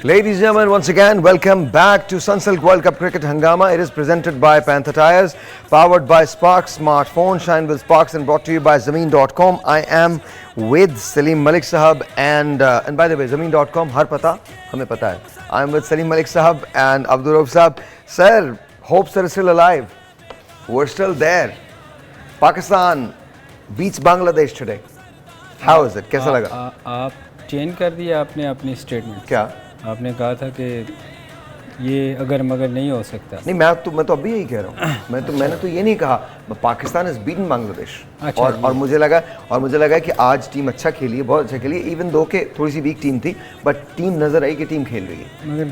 Ladies and gentlemen, once again, welcome back to Sunsilk World Cup Cricket Hangama. It is presented by Panther Tyres, powered by Sparks Smartphone, shine with Sparks, and brought to you by Zameen.com. I am with Salim Malik Sahab and by the way, Zameen.com, har pata, hame pata hai. I am with Salim Malik Sahab and Abdul Rauf Sahab. Sir, hopes are still alive. We're still there. Pakistan beats Bangladesh today. How is it? कैसा लगा? आप change कर दिया आपने अपनी statement. क्या आपने कहा था कि ये अगर मगर नहीं हो सकता। नहीं, मैं तो अभी यही कह रहा हूँ। मैंने तो ये नहीं कहा। Pakistan is beaten Bangladesh. और मुझे लगा कि आज टीम अच्छा खेली है, बहुत अच्छा खेली है, इवन दो के थोड़ी सी वीक टीम थी, बट टीम नजर आई कि टीम खेल रही है। मगर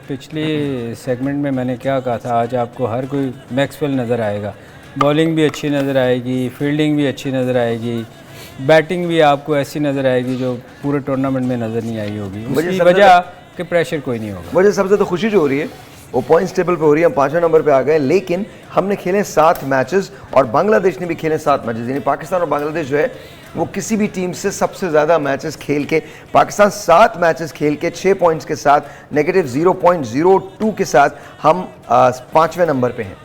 पिछले सेगमेंट में मैंने क्या कहा था, आज आपको हर कोई मैक्सवेल नज़र आएगा, बॉलिंग भी अच्छी नज़र आएगी, फील्डिंग भी अच्छी नज़र आएगी, बैटिंग भी आपको ऐसी नज़र आएगी जो पूरे टूर्नामेंट में नज़र नहीं आई होगी। उसकी वजह कि प्रेशर कोई नहीं होगा। मुझे सबसे ज़्यादा खुशी जो हो रही है वो पॉइंट्स टेबल पे हो रही है। हम 5वें नंबर पे आ गए, लेकिन हमने खेले 7 मैचेस और बांग्लादेश ने भी खेले 7 मैचेस। यानी पाकिस्तान और बांग्लादेश जो है वो किसी भी टीम से सबसे ज़्यादा मैचेस खेल के, पाकिस्तान 7 मैचेस खेल के 6 पॉइंट्स के साथ नेगेटिव 0.02 के साथ हम 5वें नंबर पे हैं।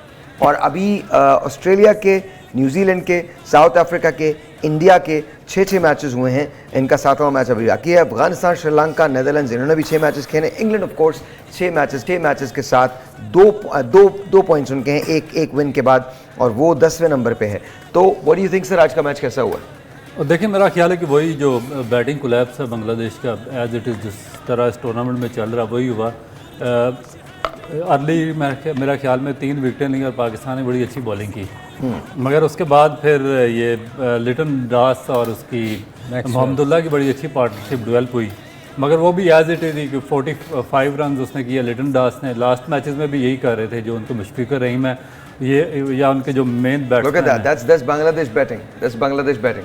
और अभी ऑस्ट्रेलिया के, न्यूजीलैंड के, साउथ अफ्रीका के, इंडिया के 6 मैचेस हुए हैं। इनका 7वां मैच अभी बाकी है। अफगानिस्तान, श्रीलंका, नेदरलैंड्स, इन्होंने भी 6 मैचेस खेले। इंग्लैंड ऑफ कोर्स 6 मैचेस के साथ दो पॉइंट्स उनके हैं, एक विन के बाद, और वो 10वें नंबर पे है। तो what do you think sir, आज का मैच कैसा हुआ? और देखिए, मेरा ख्याल है कि वही जो बैटिंग कोलैप्स है बांग्लादेश का, एज इट इज़ जिस तरह इस टूर्नामेंट में चल रहा वही हुआ। अर्ली मेरा ख्याल में 3 विकेटें ली और पाकिस्तान ने बड़ी अच्छी बॉलिंग की, मगर उसके बाद फिर ये लिटन दास और उसकी मोहम्मदुल्लाह की बड़ी अच्छी पार्टनरशिप डेवलप हुई, मगर वो भी एज इट इज़ कि 45 रन उसने किया लिटन दास ने। लास्ट मैचेस में भी यही कर रहे थे जो उनको मुशफिकर रहीम है ये, या उनके जो मेन बैट्समैन हैं। That's Bangladesh batting.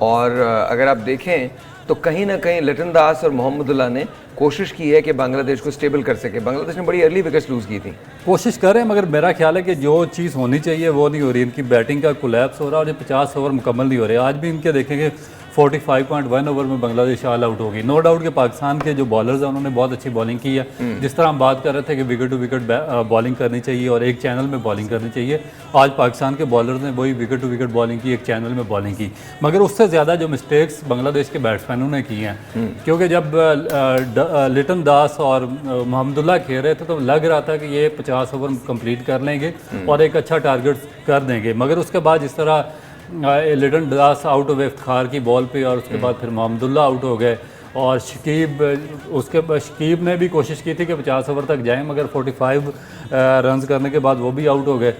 और अगर आप देखें तो कहीं ना कहीं लिटन दास और मोहम्मदुल्लाह ने कोशिश की है कि बांग्लादेश को स्टेबल कर सके। बांग्लादेश ने बड़ी अर्ली विकेट्स लूज़ की थी। कोशिश कर रहे हैं, मगर मेरा ख्याल है कि जो चीज़ होनी चाहिए वो नहीं हो रही। इनकी बैटिंग का कोलैप्स हो रहा है और ये 50 ओवर मुकम्मल नहीं हो रहे। आज भी इनके देखेंगे 45.1 ओवर में बांग्लादेश ऑल आउट होगी। नो डाउट कि पाकिस्तान के जो बॉलर्स हैं उन्होंने बहुत अच्छी बॉलिंग की है। जिस तरह हम बात कर रहे थे कि विकेट टू विकेट बॉलिंग करनी चाहिए और एक चैनल में बॉलिंग करनी चाहिए, आज पाकिस्तान के बॉलर्स ने वही विकेट टू विकेट बॉलिंग की, एक चैनल में बॉलिंग की। मगर उससे ज़्यादा जो मिस्टेक्स बांग्लादेश के बैट्समैनों ने की हैं, क्योंकि जब लिटन दास और मोहम्मदुल्लाह खेल रहे थे तो लग रहा था कि ये 50 ओवर कंप्लीट कर लेंगे और एक अच्छा टारगेट कर देंगे, मगर उसके बाद जिस तरह लिटन दास आउट हो गए इफ्तिखार की बॉल पे और उसके बाद फिर मोहम्मदुल्लाह आउट हो गए और शकीब ने भी कोशिश की थी कि 50 ओवर तक जाएं, मगर 45 रन्स करने के बाद वो भी आउट हो गए।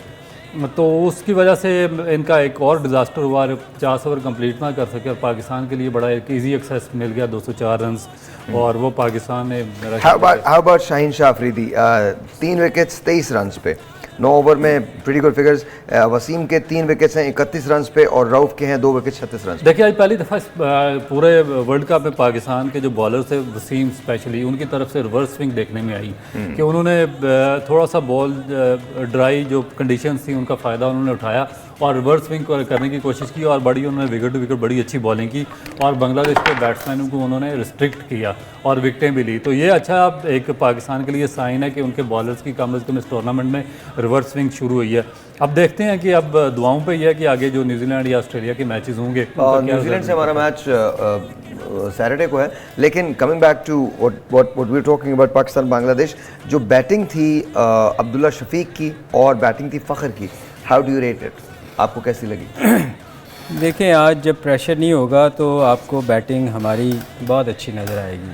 तो उसकी वजह से इनका एक और डिज़ास्टर हुआ, 50 ओवर कंप्लीट ना कर सके और पाकिस्तान के लिए बड़ा एक ईजी एक्सेस मिल गया 204 रन्स, और वो पाकिस्तान ने how about Shaheen Shah Afridi, 3 wickets 23 runs पे, 9 ओवर में प्रीटी गुड फिगर्स। वसीम के 3 विकेट्स हैं 31 रन्स पे और रऊफ के हैं 2 विकेट 36 रन्स। देखिए, आज पहली दफ़ा पूरे वर्ल्ड कप में पाकिस्तान के जो बॉलर थे, वसीम स्पेशली, उनकी तरफ से रिवर्स स्विंग देखने में आई कि उन्होंने थोड़ा सा बॉल ड्राई जो कंडीशंस थी उनका फ़ायदा उन्होंने उठाया और रिवर्स स्विंग करने की कोशिश की और उन्होंने विकेट टू विकेट बड़ी अच्छी बॉलिंग की और बांग्लादेश के बैट्समैनों को उन्होंने रिस्ट्रिक्ट किया और विकटें भी ली। तो ये अच्छा एक पाकिस्तान के लिए साइन है कि उनके बॉलर्स की कम अज़ कम इस टूर्नामेंट में रिवर्स स्विंग शुरू हुई है। अब देखते हैं कि अब दुआओं पे ये है कि आगे जो न्यूजीलैंड या ऑस्ट्रेलिया के मैचेस होंगे। न्यूजीलैंड से हमारा मैच सैटरडे को है, लेकिन coming back to what we talking about Pakistan Bangladesh, जो बैटिंग थी अब्दुल्ला शफीक की और बैटिंग थी फ़खर की, how do you rate it? आपको कैसी लगी? देखें, आज जब प्रेशर नहीं होगा तो आपको बैटिंग हमारी बहुत अच्छी नज़र आएगी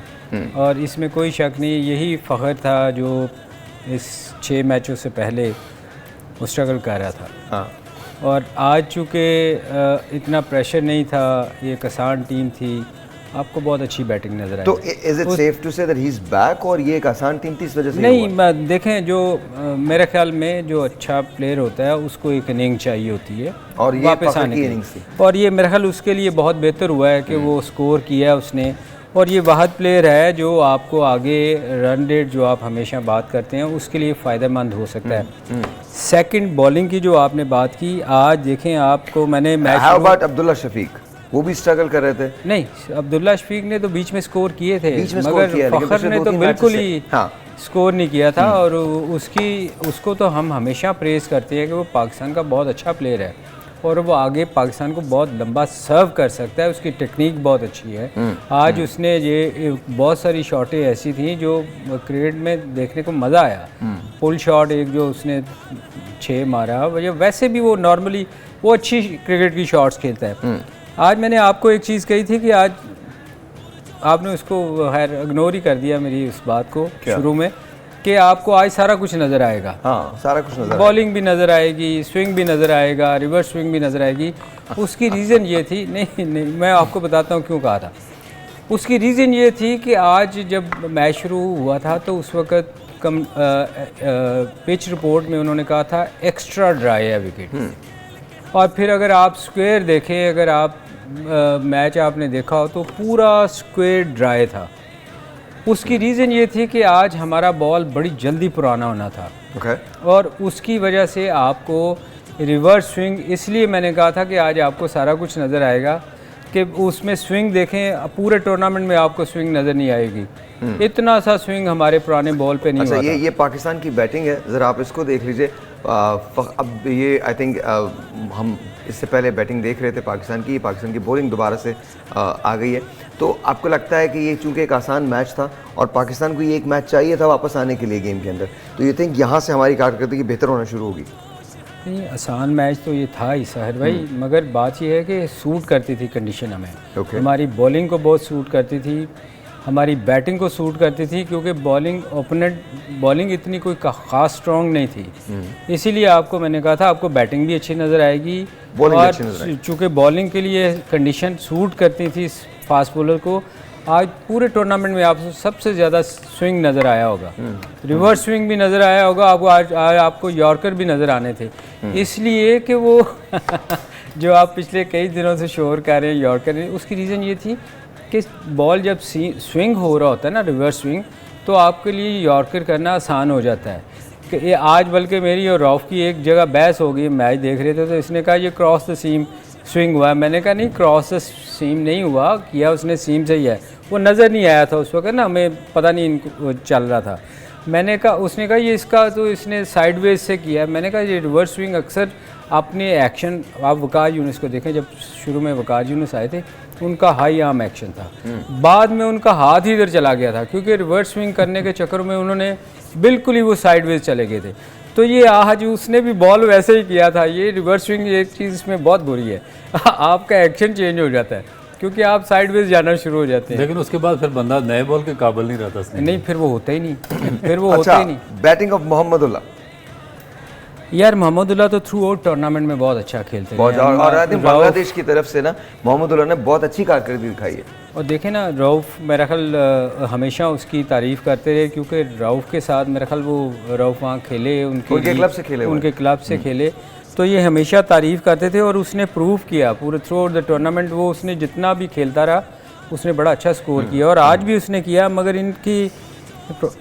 और इसमें कोई शक नहीं। यही फ़खर था जो इस 6 मैचों से पहले वो स्ट्रगल कर रहा था। हाँ। और आज चूँकि इतना प्रेशर नहीं था, ये एक आसान टीम थी, आपको बहुत अच्छी बैटिंग नजर आई। तो is it safe to say that he is back, और ये एक आसान टीम थी इस वजह से? नहीं, देखें, जो मेरे ख्याल में जो अच्छा प्लेयर होता है उसको एक इनिंग चाहिए होती है और ये वापस आने की इनिंग्स थी, और ये मेरे ख्याल उसके लिए बहुत बेहतर हुआ है कि वो स्कोर किया है उसने। और ये वाहद प्लेयर है जो आपको आगे रन रेट जो आप हमेशा बात करते हैं उसके लिए फ़ायदेमंद हो सकता है। सेकंड बॉलिंग की जो आपने बात की, आज देखें आपको मैंने match, how about Abdullah Shafique? वो भी स्ट्रगल कर रहे थे। नहीं, अब्दुल्ला शफीक ने तो बीच में स्कोर किए थे, बीच में स्कोर मगर किया, लेकिन फ़खर पिछले ने तो 2-3 मैचेस बिल्कुल से- ही हाँ। स्कोर नहीं किया था। और उसको तो हम हमेशा प्रेज़ करते हैं कि वो पाकिस्तान का बहुत अच्छा प्लेयर है और वो आगे पाकिस्तान को बहुत लंबा सर्व कर सकता है, उसकी टेक्निक बहुत अच्छी है। आज उसने ये बहुत सारी शॉटें ऐसी थी जो क्रिकेट में देखने को मज़ा आया। पुल शॉट एक जो उसने 6 मारा, वैसे भी वो नॉर्मली वो अच्छी क्रिकेट की शॉट्स खेलता है। आज मैंने आपको एक चीज़ कही थी कि आज आपने उसको खैर इग्नोर ही कर दिया मेरी उस बात को शुरू में, कि आपको आज सारा कुछ नज़र आएगा। हाँ, सारा कुछ नजर बॉलिंग भी नज़र आएगी, स्विंग भी नज़र आएगा, रिवर्स स्विंग भी नज़र आएगी। उसकी रीज़न ये थी, नहीं मैं आपको बताता हूँ क्यों कहा था। उसकी रीज़न ये थी कि आज जब मैच शुरू हुआ था तो उस वक़्त पिच रिपोर्ट में उन्होंने कहा था एक्स्ट्रा ड्राई है विकेट। और फिर अगर आप स्क्वायर देखें, अगर आप मैच आपने देखा हो तो पूरा स्क्वायर ड्राई था। उसकी रीज़न ये थी कि आज हमारा बॉल बड़ी जल्दी पुराना होना था। ओके। और उसकी वजह से आपको रिवर्स स्विंग, इसलिए मैंने कहा था कि आज आपको सारा कुछ नज़र आएगा कि उसमें स्विंग देखें, पूरे टूर्नामेंट में आपको स्विंग नज़र नहीं आएगी। इतना सा स्विंग हमारे पुराने बॉल पे नहीं अच्छा, हुआ था। ये पाकिस्तान की बैटिंग है, ज़रा आप इसको देख लीजिए। अब ये आई थिंक हम इससे पहले बैटिंग देख रहे थे पाकिस्तान की बॉलिंग दोबारा से आ गई है। तो आपको लगता है कि ये चूंकि एक आसान मैच था और पाकिस्तान को ये एक मैच चाहिए था वापस आने के लिए गेम के अंदर, तो ये थिंक यहाँ से हमारी कारकर्दगी बेहतर होना शुरू होगी? नहीं, आसान मैच तो ये था ही साहिर भाई, मगर बात ये है कि सूट करती थी कंडीशन हमें। Okay. हमारी बॉलिंग को बहुत सूट करती थी, हमारी बैटिंग को सूट करती थी, क्योंकि बॉलिंग इतनी कोई ख़ास स्ट्रॉन्ग नहीं थी। इसीलिए आपको मैंने कहा था आपको बैटिंग भी अच्छी नज़र आएगी Bowling और अच्छी नज़र आएगी। चूँकि बॉलिंग के लिए कंडीशन सूट करती थी फास्ट बॉलर को। आज पूरे टूर्नामेंट में आपको सबसे ज़्यादा स्विंग नज़र आया होगा, रिवर्स स्विंग भी नज़र आया होगा आपको। आज आपको यॉर्कर भी नज़र आने थे, इसलिए कि वो जो आप पिछले कई दिनों से शोर कर रहे हैं यॉर्कर, उसकी रीज़न ये थी कि बॉल जब स्विंग हो रहा होता है ना, रिवर्स स्विंग, तो आपके लिए यॉर्कर करना आसान हो जाता है। कि ये आज बल्कि मेरी और रौफ की एक जगह बहस हो गई, मैच देख रहे थे तो इसने कहा ये क्रॉस द सीम स्विंग हुआ है। मैंने कहा नहीं, क्रॉस द सीम नहीं हुआ, किया उसने सीम से ही है, वो नज़र नहीं आया था उस वक्त ना, हमें पता नहीं इनको चल रहा था। मैंने कहा, उसने कहा ये इसका तो इसने साइडवेज से किया। मैंने कहा ये रिवर्स स्विंग अक्सर अपने एक्शन, आप वकार यूनुस को देखें, जब शुरू में वकार यूनुस आए थे उनका हाई आर्म एक्शन था, बाद में उनका हाथ ही इधर चला गया था, क्योंकि रिवर्स स्विंग करने के चक्कर में उन्होंने बिल्कुल ही वो साइडवेज चले गए थे। तो ये आज उसने भी बॉल वैसे ही किया था। ये रिवर्स स्विंग एक चीज़ इसमें बहुत बुरी है आपका एक्शन चेंज हो जाता है, क्योंकि आप साइडवेज जाना शुरू हो जाते हैं। लेकिन उसके बाद फिर बंदा नए बॉल के काबिल नहीं रहता। नहीं, फिर वो होता ही नहीं, फिर वो होता अच्छा, ही नहीं। बैटिंग ऑफ मोहम्मदुल्लाह, यार मोहम्मदुल्लाह तो थ्रू आउट टूर्नामेंट में बहुत अच्छा खेलते बहुत, हैं। और आई थिंक बांग्लादेश की तरफ से ना मोहम्मदुल्लाह ने बहुत अच्छी कारकर्दगी दिखाई है। और देखें ना, रऊफ़ मेरा ख्याल हमेशा उसकी तारीफ़ करते रहे, क्योंकि रऊफ़ के साथ मेरा ख्याल वो रऊफ़ वहाँ खेले, उनके क्लब से खेले हुए। उनके क्लब से खेले, तो ये हमेशा तारीफ़ करते थे। और उसने प्रूव किया पूरे थ्रू आउट द टूर्नामेंट, वो उसने जितना भी खेलता रहा उसने बड़ा अच्छा स्कोर किया, और आज भी उसने किया। मगर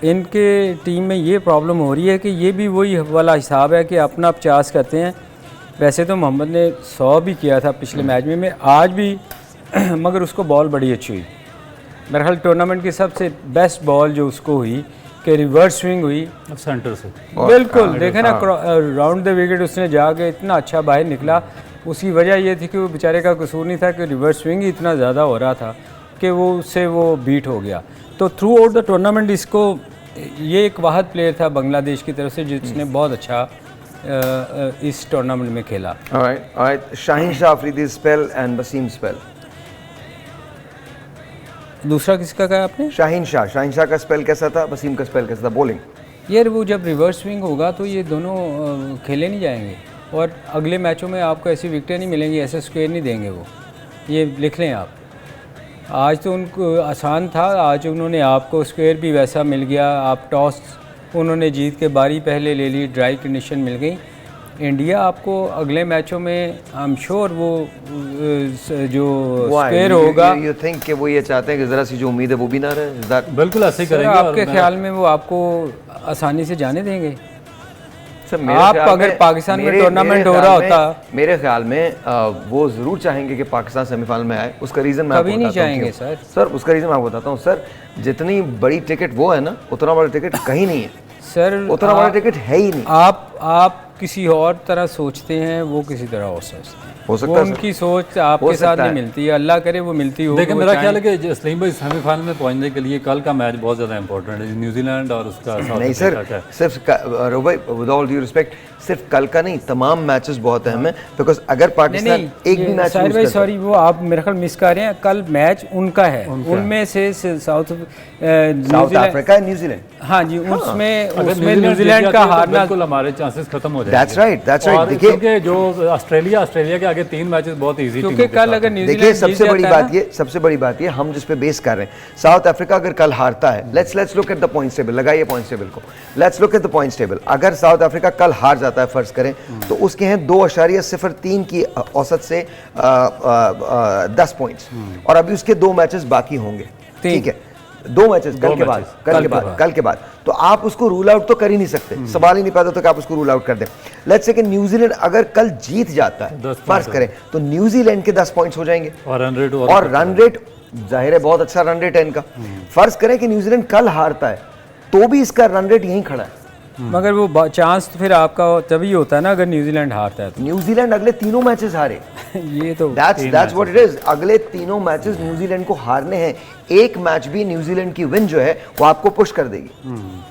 इनके टीम में ये प्रॉब्लम हो रही है कि ये भी वही वाला हिसाब है कि अपना 50 करते हैं। वैसे तो मोहम्मद ने 100 भी किया था पिछले मैच में आज भी मगर उसको बॉल बड़ी अच्छी हुई। मेरे ख्याल टूर्नामेंट की सबसे बेस्ट बॉल जो उसको हुई कि रिवर्स स्विंग हुई सेंटर से, बिल्कुल देखे ना, राउंड द विकेट उसने जाके इतना अच्छा बाहर निकला। उसकी वजह ये थी कि वो बेचारे का कसूर नहीं था कि रिवर्स स्विंग ही इतना ज़्यादा हो रहा था कि वो उससे वो बीट हो गया। तो थ्रू आउट द टूर्नामेंट इसको, ये एक वाहद प्लेयर था बांग्लादेश की तरफ से जिसने बहुत अच्छा इस टूर्नामेंट में खेला। Alright, Shaheen Shah Afridi spell and Wasim spell. दूसरा किसका कहा आपने? शाहीन शाह का स्पेल कैसा था, वसीम का स्पेल कैसा था बॉलिंग? यार वो जब रिवर्स स्विंग होगा तो ये दोनों खेले नहीं जाएंगे, और अगले मैचों में आपको ऐसी विकेटें नहीं मिलेंगी, ऐसे स्क्वायर नहीं देंगे वो, ये लिख लें आप। आज तो उनको आसान था, आज उन्होंने आपको स्क्वायर भी वैसा मिल गया। आप टॉस उन्होंने जीत के बारी पहले ले ली, ड्राई कंडीशन मिल गई। इंडिया आपको अगले मैचों में आई एम श्योर वो जो स्क्वायर होगा, यू थिंक कि वो ये चाहते हैं कि ज़रा सी जो उम्मीद है वो भी ना रहे? बिल्कुल ऐसे ही सर करेंगे। आपके ख्याल में वो आपको आसानी से जाने देंगे? सर, मेरे आप ख्याल अगर में- पाकिस्तान में मेरे- टूर्नामेंट मेरे हो ख्याल रहा में- होता- मेरे ख्याल में वो जरूर चाहेंगे कि पाकिस्तान सेमीफाइनल में आए। उसका रीजन मैं कभी आपको नहीं बताता हूं चाहेंगे क्यों। सर। सर उसका रीजन मैं आपको बताता हूँ सर, जितनी बड़ी टिकट वो है ना, उतना बड़ा टिकट कहीं नहीं है, सर उतना बड़ा टिकट है ही नहीं। आप किसी और तरह सोचते हैं, वो किसी तरह और सोचते हैं। हो सकता वो है सर। उनकी सोच आपके हो साथ सकता नहीं है। मिलती है, अल्लाह करे वो मिलती हो। देखिए मेरा ख्याल है कि सलीम भाई सेमीफाइनल में पहुंचने के लिए कल का मैच बहुत ज़्यादा इंपॉर्टेंट है, न्यूजीलैंड और उसका साउथ नहीं अफ्रीका सर, का है। सिर्फ रोबाई विद ऑल ड्यू रिस्पेक्ट, सिर्फ कल का नहीं, तमाम मैचेस बहुत अहम है, बिकॉज अगर पाकिस्तान एक भी मैच साहिर भाई सॉरी, वो आप मेरे ख्याल मिस कर रहे हैं। कल मैच उनका है, उनमें से साउथ न्यूजीलैंड, अफ्रीका न्यूजीलैंड, हाँ जी, उसमें अगर न्यूजीलैंड जीत का जाती है तो हारना, बिल्कुल हमारे चांसेस खत्म हो जाएंगे। दैट्स राइट और देखिए, क्योंकि जो ऑस्ट्रेलिया के आगे 3 मैचेस बहुत इजी क्योंकि कल अगर देखिए न्यूजीलैंड सबसे बड़ी बात ये हम जिस पे बेस कर रहे हैं, साउथ अफ्रीका अगर कल हारता है, let's look at the points table, लगाइए पॉइंट्स टेबल को, let's look at the points table. अगर साउथ अफ्रीका कल हार जाता है फर्ज करें, तो उसके हैं 2.03 की औसत से 10 पॉइंट्स, और अभी उसके 2 मैचेस बाकी होंगे, ठीक है, 2 मैचेस कल के बाद, तो आप उसको रूल आउट तो कर ही नहीं सकते, सवाल ही नहीं पैदा होता कि आप उसको रूल आउट कर दें। लेट्स से कि न्यूजीलैंड अगर कल जीत जाता है फर्ज करें, तो न्यूजीलैंड के 10 पॉइंट्स हो जाएंगे, और रन रेट जाहिर है बहुत अच्छा रन रेट है इनका। फर्ज करें कि न्यूजीलैंड कल हारता है, तो भी इसका रन रेट यहीं खड़ा है। मगर वो चांस तो फिर आपका तभी होता है ना अगर न्यूजीलैंड हारता है तो। न्यूजीलैंड अगले 3 मैचेस हारे, ये तो दैट्स व्हाट इट इज, अगले 3 मैचेस न्यूजीलैंड को हारने हैं। एक मैच भी न्यूजीलैंड की विन जो है वो आपको पुश कर देगी।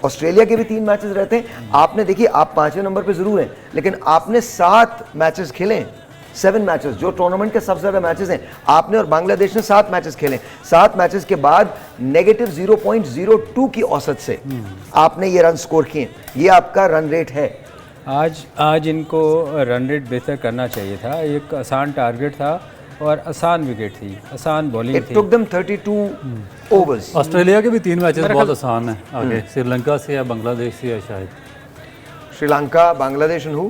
ऑस्ट्रेलिया के भी 3 मैचेस रहते हैं, आपने देखिए आप 5वें नंबर पे जरूर हैं, लेकिन आपने 7 मैचेस खेले हैं, 7 मैचेस, जो टूर्नामेंट के सबसे ज्यादा मैचेस हैं, आपने और बांग्लादेश ने 7 मैचेस खेले। 7 मैचेस के बाद -0.02 की औसत से आपने ये रन स्कोर किए, ये आपका रन रेट है। आज इनको रन रेट बेहतर करना चाहिए था। एक आसान टारगेट था और आसान विकेट थी, आसान बॉलिंग इट थी। Took them 32 overs. ऑस्ट्रेलिया के भी 3 मैचेस बहुत आसान है, आगे श्रीलंका से या बांग्लादेश से या शायद Sri Lanka, Bangladesh and who,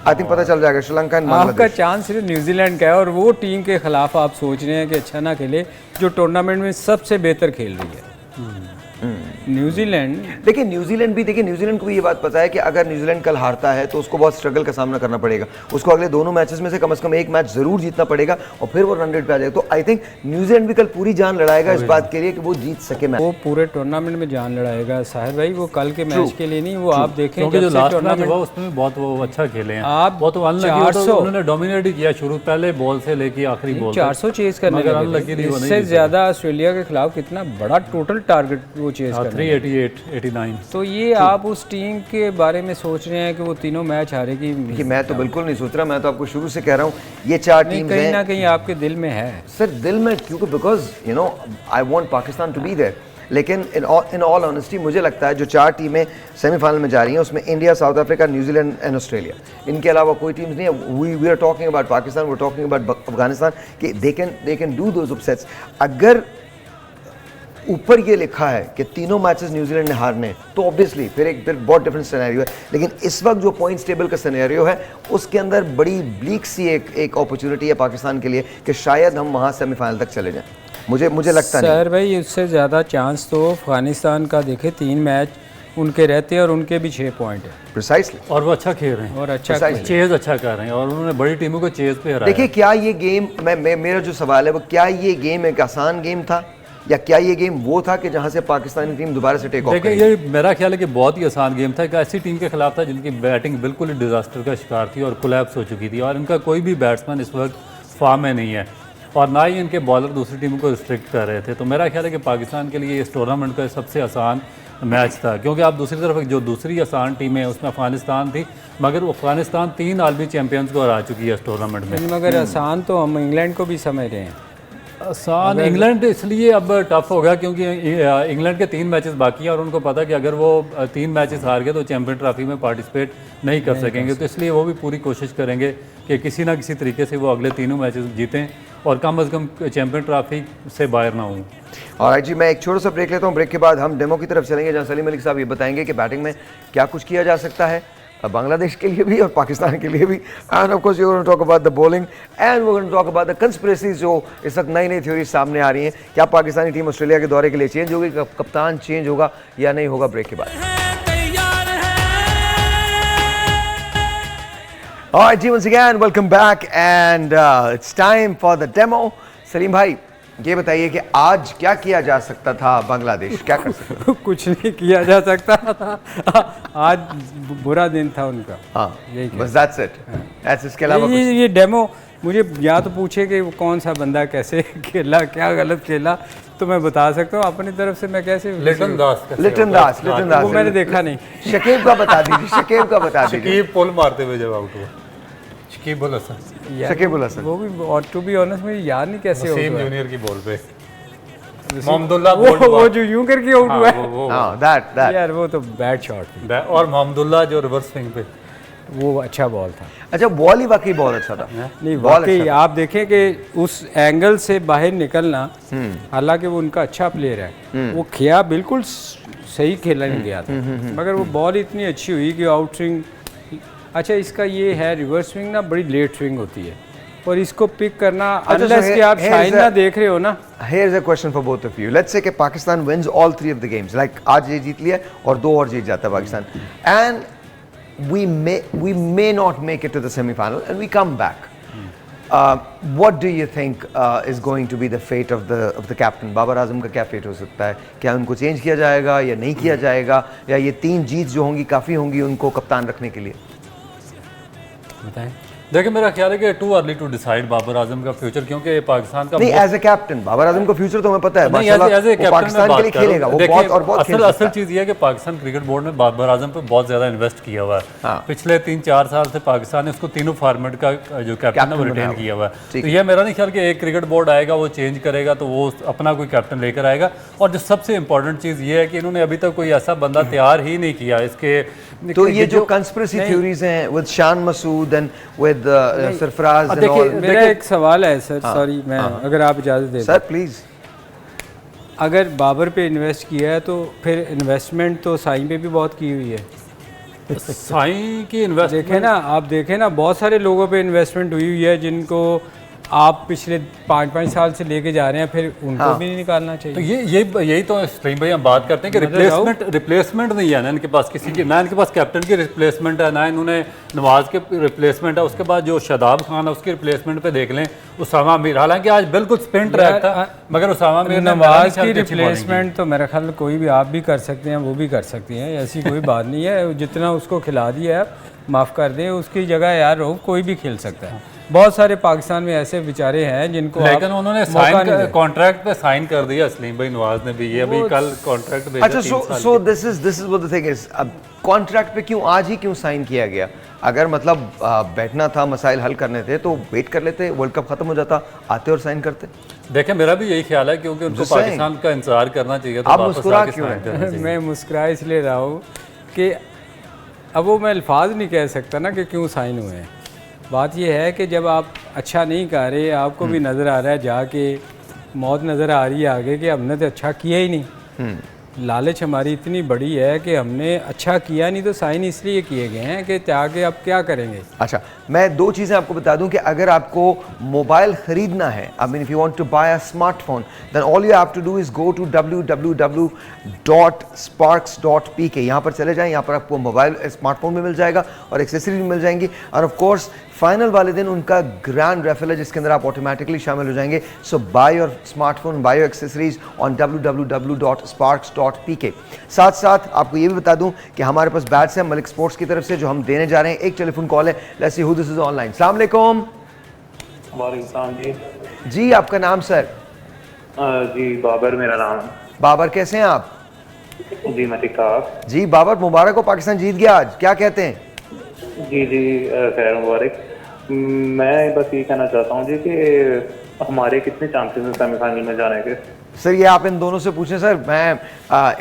I think पता चल जाएगा, श्रीलंका एंड आपका बांग्लादेश। चांस सिर्फ न्यूजीलैंड का है, और वो टीम के खिलाफ आप सोच रहे हैं कि अच्छा ना खेले जो टूर्नामेंट में सबसे बेहतर खेल रही है न्यूजीलैंड। देखिए न्यूजीलैंड को भी ये बात पता है कि अगर न्यूजीलैंड कल हारता है तो उसको बहुत स्ट्रगल का सामना करना पड़ेगा, उसको अगले दोनों मैचेस में से कम एक मैच जरूर जीतना पड़ेगा, और फिर वो रन रेट पे आ जाएगा। तो आई थिंक न्यूजीलैंड भी कल पूरी जान लड़ाएगा इस बात के लिए कि वो जीत सके मैच। वो पूरे टूर्नामेंट में जान लड़ाएगा साहिर भाई, वो कल के मैच के लिए नहीं, वो आप देखें क्योंकि जो जब से लास्ट मैच टूर्नामेंट हुआ उसमें बहुत वो अच्छा खेले हैं, आप बहुत उन्होंने डोमिनेट ही किया शुरू पहले बॉल से लेके आखिरी बॉल 400 चेज करने मगर लगे unlucky थे। वो नहीं इससे जीते। ज्यादा ऑस्ट्रेलिया के खिलाफ कितना बड़ा टोटल टारगेट वो चेज करने लगे। 388-89। तो ये आप उस टीम के बारे में सोच रहे हैं कि वो तीनों मैच हारेगी। देखिए मैं तो बिल्कुल नहीं सोच रहा, मैं तो आपको शुरू से कह रहा हूँ ये 4 टीम्स कहीं ना हैं कहीं आपके दिल में है सर, दिल में, क्योंकि because you know I want Pakistan to be there, लेकिन इन ऑल ऑनेस्टी मुझे लगता है जो 4 टीमें सेमीफाइनल में जा रही हैं उसमें India, South Africa, New Zealand and Australia, इनके अलावा कोई टीम्स नहीं है। We are talking about Pakistan, we are talking about Afghanistan कि they can do those upsets. अगर ऊपर ये लिखा है कि तीनों मैचेस न्यूजीलैंड ने हारने हैं, तो ऑब्वियसली फिर बहुत डिफरेंट सिनेरियो है, लेकिन इस वक्त जो पॉइंट्स टेबल का सिनेरियो है उसके अंदर बड़ी ब्लीक सी एक अपॉर्चुनिटी है पाकिस्तान के लिए कि शायद हम वहाँ सेमीफाइनल तक चले जाएं। मुझे लगता नहीं। सर भाई उससे ज़्यादा चांस तो अफगानिस्तान का देखे, 3 मैच उनके रहते हैं और उनके भी 6 पॉइंट है प्रिसाइसली, और वो अच्छा खेल रहे हैं और अच्छा Precisely. चेज अच्छा कर रहे हैं, और उन्होंने बड़ी टीमों को चेज पे हराया। देखिए क्या ये गेम, मेरा जो सवाल है वो, क्या ये गेम एक आसान गेम था, या क्या ये गेम वो था कि जहां से पाकिस्तानी टीम दोबारा से टेक ऑफ देखिए करेगी? ये मेरा ख्याल है कि बहुत ही आसान गेम था। एक ऐसी टीम के खिलाफ था जिनकी बैटिंग बिल्कुल ही डिजास्टर का शिकार थी और कोलैप्स हो चुकी थी, और इनका कोई भी बैट्समैन इस वक्त फॉर्म में नहीं है, और ना ही इनके बॉलर दूसरी टीमों को रिस्ट्रिक्ट कर रहे थे। तो मेरा ख्याल है कि पाकिस्तान के लिए इस टूर्नामेंट का सबसे आसान मैच था, क्योंकि आप दूसरी तरफ जो दूसरी आसान टीम है उसमें अफगानिस्तान थी, मगर अफगानिस्तान 3 आलमी चैंपियंस को हरा चुकी है इस टूर्नामेंट में। मगर आसान तो हम इंग्लैंड को भी समझ रहे हैं। आसान इंग्लैंड इसलिए अब टफ हो गया क्योंकि इंग्लैंड के 3 मैचेस बाकी हैं, और उनको पता है कि अगर वो 3 मैचेस हार गए तो चैंपियन ट्रॉफी में पार्टिसिपेट नहीं कर सकेंगे, तो इसलिए वो भी पूरी कोशिश करेंगे कि किसी ना किसी तरीके से वो अगले तीनों मैचेस जीतें और कम से कम चैंपियन ट्रॉफी से बाहर ना हों। और जी मैं एक छोटा सा ब्रेक लेता हूँ, ब्रेक के बाद हम डेमो की तरफ चलेंगे जहाँ सलीम मलिक साहब ये बताएंगे कि बैटिंग में क्या कुछ किया जा सकता है बांग्लादेश के लिए भी और पाकिस्तान के लिए भी, and of course you going to talk about the bowling and we going to talk about the conspiracies जो इस वक्त नई थ्योरी सामने आ रही हैं। क्या पाकिस्तानी टीम ऑस्ट्रेलिया के दौरे के लिए चेंज होगी, कप्तान चेंज होगा या नहीं होगा, ब्रेक के बाद। All right, ji, once again, welcome back and it's time for the demo. Salim भाई, ये बताइए कि आज क्या किया जा सकता था बांग्लादेश, क्या कर सकता था? कुछ नहीं किया जा सकता था। आज बुरा दिन था उनका। हाँ, यही बस that's it. That's इसके अलावा कुछ ये डेमो मुझे या तो पूछे कि वो कौन सा बंदा कैसे खेला, क्या गलत खेला, तो मैं बता सकता हूँ अपनी तरफ से। मैं कैसे लिटन दास लिटन दास वो मैंने देखा नहीं। शकीब का बता दीजिए, शकीब का बता दीजिए। शकीब पुल मारते हुए जब आउट हुआ, शकीब उल हसन, यार शकीब उल हसन। वो भी, और टू बी ऑनेस्ट मुझे याद नहीं कैसे वसीम हुआ। जूनियर की बॉल पे मोहम्मदुल्लाह वो जो यूं करके आउट हुआ है, हाँ, that यार वो तो बैड शॉट थी। और मोहम्मदुल्लाह जो रिवर्स स्विंग पे, वो अच्छा बॉल था। अच्छा, बॉल ही वाकई बहुत अच्छा था। नहीं बॉल वाकई अच्छा आप देखें कि उस एंगल से बाहर निकलना, हालांकि वो उनका अच्छा प्लेयर है, वो किया बिल्कुल सही खेला नहीं गया था, मगर वो बॉल इतनी अच्छी हुई कि आउट स्विंग। अच्छा, इसका ये है रिवर्स स्विंग ना बड़ी लेट स्विंग होती है, और इसको पिक करना अनलेस कि आप शाइन ना देख रहे हो ना। Here's a question for both of you. Let's say कि Pakistan wins all three of the games. Like आज ये जीत लिया और दो और जीत जाता है Pakistan, and we may not make it to the semi-final and we come back. What do you think is going to be the fate of the captain? Babar Azam का क्या फेट हो सकता है? क्या उनको चेंज किया जाएगा या नहीं किया जाएगा, या ये 3 जीत जो होंगी काफ़ी होंगी उनको कप्तान रखने के लिए? बताएं। देखिए मेरा ख्याल है कि too early to decide Babar Azam का फ्यूचर, क्योंकि पाकिस्तान का नहीं, as a captain Babar Azam का फ्यूचर तो हमें पता है, नहीं, माशाल्लाह as a वो captain पाकिस्तान मैं के लिए बात कर खेलेगा, वो देखिए, बहुत और बहुत खेल सकता असल है। चीज़ ये है कि पाकिस्तान क्रिकेट बोर्ड ने बाबर आजम पे बहुत ज़्यादा इन्वेस्ट किया हुआ है। हाँ। पिछले 3-4 साल से पाकिस्तान ने उसको तीनों फॉर्मेट का जो कैप्टन है वो रिटेन किया हुआ है। ठीक तो ये मेरा नहीं ख्याल कि एक क्रिकेट बोर्ड आएगा वो चेंज करेगा तो वो अपना कोई कैप्टन लेकर आएगा। और जो सबसे इंपॉर्टेंट चीज़ ये है कि इन्होंने अभी तक कोई ऐसा बंदा तैयार ही नहीं किया इसके। तो ये जो कंस्पिरेसी थ्योरीज हैं with Shan Masood and with Sarfaraz and देखिए, ऑल, मेरा एक सवाल है सर, सॉरी मैं अगर आप इजाज़त दें। Sir please. अगर बाबर पे इन्वेस्ट किया है तो फिर इन्वेस्टमेंट तो साईं पे भी बहुत की हुई है। साईं की इन्वेस्ट देखें ना, आप देखें ना, बहुत सारे लोगों पे इन्वेस्टमेंट हुई हुई है जिनको आप पिछले 5-5 साल से लेके जा रहे हैं, फिर उनको भी नहीं निकालना चाहिए। तो यही तो सलीम भाई हम बात करते हैं कि रिप्लेसमेंट नहीं है ना इनके पास किसी की, ना इनके पास कैप्टन की रिप्लेसमेंट है, ना इन्होंने नवाज के रिप्लेसमेंट है। उसके बाद जो शादाब खान है उसकी रिप्लेसमेंट पे देख लें उसामा मीर, हालांकि आज बिल्कुल स्पिन ट्रैक था मगर उसामा मीर ने नवाज की रिप्लेसमेंट तो मेरा ख्याल कोई भी, आप भी कर सकते हैं, वो भी कर सकती हैं, ऐसी कोई बात नहीं है। जितना उसको खिला दिया है माफ़ कर दें, उसकी जगह यार रहो, कोई भी खेल सकता है। बहुत सारे पाकिस्तान में ऐसे बेचारे हैं जिनको, लेकिन उन्होंने कॉन्ट्रैक्ट पे साइन कर दिया सलीम भाई नवाज ने भी, ये अभी कल कॉन्ट्रैक्ट भेजा। अच्छा, so this is what the thing is, अब कॉन्ट्रैक्ट पे क्यों आज ही क्यों साइन किया गया? अगर मतलब बैठना था, मसाइल हल करने थे तो वेट कर लेते, वर्ल्ड कप खत्म हो जाता, आते और साइन करते। देखिए मेरा भी यही ख्याल है क्योंकि उनको पाकिस्तान का इंतजार करना चाहिए था। आप मुस्कुरा क्यों रहे हैं? मैं मुस्कुरा इसलिए रहा हूँ कि अब वो मैं अल्फाज नहीं कह सकता ना कि क्यों साइन हुए हैं। बात यह है कि जब आप अच्छा नहीं कर रहे, आपको भी नज़र आ रहा है, जाके मौत नज़र आ रही है आगे कि हमने तो अच्छा किया ही नहीं, लालच हमारी इतनी बड़ी है कि हमने अच्छा किया नहीं, तो साइन इसलिए किए गए हैं कि आगे अब क्या करेंगे। अच्छा, मैं 2 चीज़ें आपको बता दूं कि अगर आपको मोबाइल ख़रीदना है, I mean if you want to buy a smartphone, then all you have to do is go to www.sparks.pk। यहाँ पर चले जाएं, यहाँ पर आपको मोबाइल स्मार्टफोन भी मिल जाएगा और एक्सेसरीज भी मिल जाएंगी, और ऑफ कोर्स फाइनल वाले दिन उनका ग्रैंड रेफरल है जिसके अंदर आप ऑटोमेटिकली शामिल हो जाएंगे। So buy your smartphone, buy your accessories on www.sparks.pk। साथ साथ आपको ये भी बता दूं कि हमारे पास बैट्स हैं मलिक स्पोर्ट्स की तरफ से जो हम देने जा रहे हैं। एक टेलीफोन कॉल है, let's see who this is online. अस्सलाम वालेकुम। वालेकुम जी। जी, आपका नाम सर? जी बाबर मेरा नाम है। बाबर, कैसे हैं आप? जी मैं ठीक ठाक। जी बाबर, मुबारक हो, पाकिस्तान जीत गया आज, क्या कहते हैं? जी जी खैर मुबारक। मैं बस ये कहना चाहता हूँ जी कि हमारे कितने चांसेस हैं सेमीफाइनल में जाने के? सर ये आप इन दोनों से पूछें सर, मैं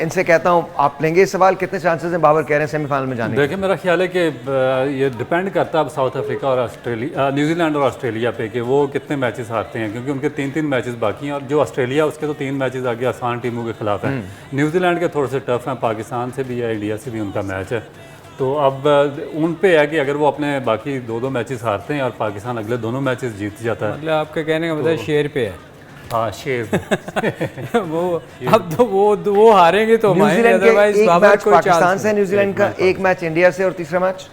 इनसे कहता हूँ आप लेंगे इस सवाल, कितने चांसेस हैं बाबर कह रहे हैं सेमीफाइनल में जाने के? देखिए मेरा ख्याल है कि ये डिपेंड करता है अब साउथ अफ्रीका और ऑस्ट्रेलिया, न्यूजीलैंड और ऑस्ट्रेलिया पे कि वो कितने मैचेस हारते हैं, क्योंकि उनके 3-3 मैचेस बाकी हैं, और जो ऑस्ट्रेलिया उसके तो 3 मैचेस आगे आसान टीमों के खिलाफ हैं। न्यूजीलैंड के थोड़े से टफ हैं, पाकिस्तान से भी है, इंडिया से भी उनका मैच है। तो अब उन पे है कि अगर वो अपने बाकी 2-2 मैचेस हारते हैं और पाकिस्तान अगले दोनों मैचेस जीत जाता है, मतलब आपके कहने का मतलब शेर पे है। हाँ शेर वो अब तो वो हारेंगे तो न्यूजीलैंड के एक मैच पाकिस्तान से, न्यूजीलैंड का एक मैच इंडिया से, और तीसरा मैच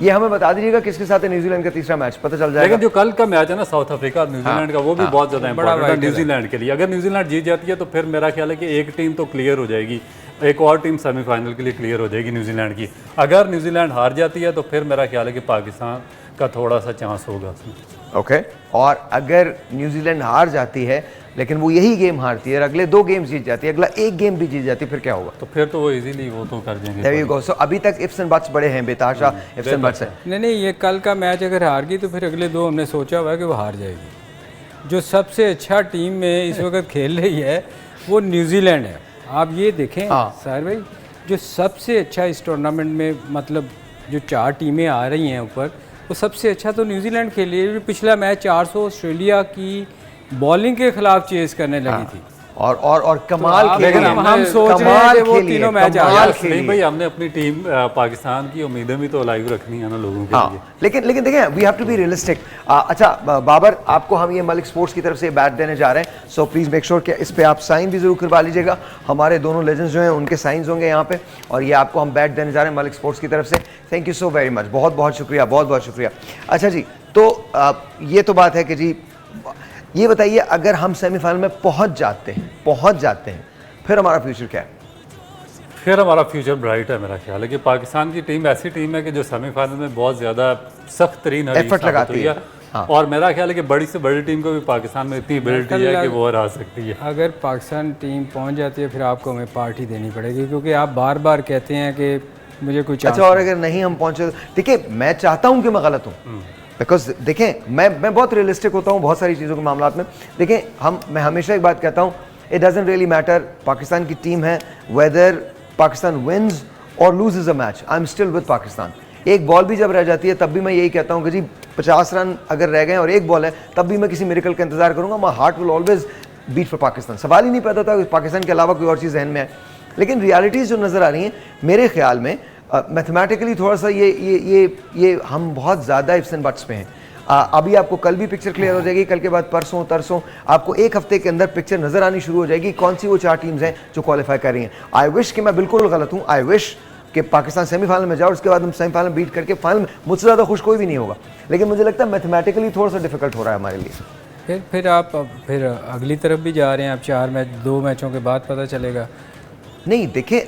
ये हमें बता दीजिएगा किसके साथ है न्यूजीलैंड का तीसरा मैच, पता चल जाएगा। लेकिन जो कल का मैच है ना साउथ अफ्रीका और न्यूजीलैंड का, वो भी बहुत ज़्यादा इंपॉर्टेंट है न्यूजीलैंड के लिए। अगर न्यूजीलैंड जीत जाती है तो फिर मेरा ख्याल है कि एक टीम तो क्लियर हो जाएगी, एक और टीम सेमीफाइनल के लिए क्लियर हो जाएगी न्यूजीलैंड की। अगर न्यूजीलैंड हार जाती है तो फिर मेरा ख्याल है कि पाकिस्तान का थोड़ा सा चांस होगा उसमें। ओके, और अगर न्यूजीलैंड हार जाती है लेकिन वो यही गेम हारती है और अगले 2 गेम जीत जाती है, अगला 1 गेम भी जीत जाती है, फिर क्या होगा? तो फिर तो वो इजीली वो तो कर देंगे। There you go. So, अभी तक इफ्स एंड बट्स बड़े हैं, बेताशा इफ्स एंड बट्स है। नहीं, ये कल का मैच अगर हार गई तो फिर अगले 2 हमने सोचा हुआ है कि वो हार जाएगी। जो सबसे अच्छा टीम में इस वक्त खेल रही है वो न्यूजीलैंड है। आप ये देखें साहिर भाई, जो सबसे अच्छा इस टूर्नामेंट में, मतलब जो 4 टीमें आ रही हैं ऊपर, वो सबसे अच्छा तो न्यूजीलैंड खेल रही है। पिछला मैच 400 ऑस्ट्रेलिया की बॉलिंग के खिलाफ चेस करने लगी थी और कमाल तो खेली लेकिन है। हम सोच रहे हैं कि वो खेली है, तीनों मैच कमाल नहीं खेली भाई, है। हमने अपनी टीम पाकिस्तान की उम्मीदें भी तो लाइव रखनी है ना लोगों के लिए। लेकिन देखें, we have to be realistic. अच्छा बाबर, आपको हम ये मलिक स्पोर्ट्स की तरफ से बैट देने जा रहे हैं, सो प्लीज मेक श्योर कि इस पे आप साइन भी जरूर करवा लीजिएगा। हमारे दोनों लेजेंड्स जो हैं उनके साइंस होंगे यहाँ पे, और ये आपको हम बैट देने जा रहे हैं मलिक स्पोर्ट्स की तरफ से। Thank you so very much, बहुत बहुत शुक्रिया, बहुत बहुत शुक्रिया। अच्छा जी, तो ये तो बात है कि जी, ये बताइए अगर हम सेमीफाइनल में पहुंच जाते हैं फिर हमारा फ्यूचर क्या है? फिर हमारा फ्यूचर ब्राइट है। मेरा ख्याल है कि पाकिस्तान की टीम ऐसी टीम है कि जो सेमीफाइनल में बहुत ज़्यादा सख्त तरीन एफर्ट लगाती है। और मेरा ख्याल है कि बड़ी से बड़ी टीम को भी पाकिस्तान में इतनी एबिलिटी है कि वो हरा सकती है। अगर पाकिस्तान टीम पहुंच जाती है फिर आपको हमें पार्टी देनी पड़ेगी, क्योंकि आप बार बार कहते हैं कि मुझे कुछ। अच्छा, और अगर नहीं हम पहुंचे, देखिए मैं चाहता हूं कि मैं गलत हूं, बिकॉज देखें मैं बहुत रियलिस्टिक होता हूं बहुत सारी चीज़ों के मामला में। देखें, मैं हमेशा एक बात कहता हूं, it doesn't really matter Pakistan की टीम है, वेदर पाकिस्तान विन्स और loses a match, I am still with Pakistan. एक बॉल भी जब रह जाती है तब भी मैं यही कहता हूं कि जी 50 रन अगर रह गए और एक बॉल है तब भी मैं किसी मिरेकल का इंतजार करूंगा। My heart will always beat for Pakistan. सवाल ही नहीं पैदा था पाकिस्तान के अलावा कोई और चीज़ जहन में है। लेकिन रियलिटीज़ जो नज़र आ रही हैं मेरे ख्याल में, मैथमेटिकली थोड़ा सा ये हम बहुत ज़्यादा इफ्स एंड बट्स पे हैं। अभी आपको कल भी पिक्चर क्लियर हो जाएगी, कल के बाद परसों तरसों आपको 1 हफ्ते के अंदर पिक्चर नज़र आनी शुरू हो जाएगी कौन सी वो 4 टीम्स हैं जो क्वालिफाई कर रही हैं। आई विश कि मैं बिल्कुल गलत हूँ, आई विश कि पाकिस्तान सेमीफाइनल में जाओ, उसके बाद हम सेमीफाइनल बीट करके फाइनल में, मुझसे ज़्यादा खुश कोई भी नहीं होगा। लेकिन मुझे लगता है मैथमेटिकली थोड़ा सा डिफिकल्ट हो रहा है हमारे लिए। फिर आप फिर अगली तरफ भी जा रहे हैं, आप 4 मैच 2 मैचों के बाद पता चलेगा। नहीं देखिए,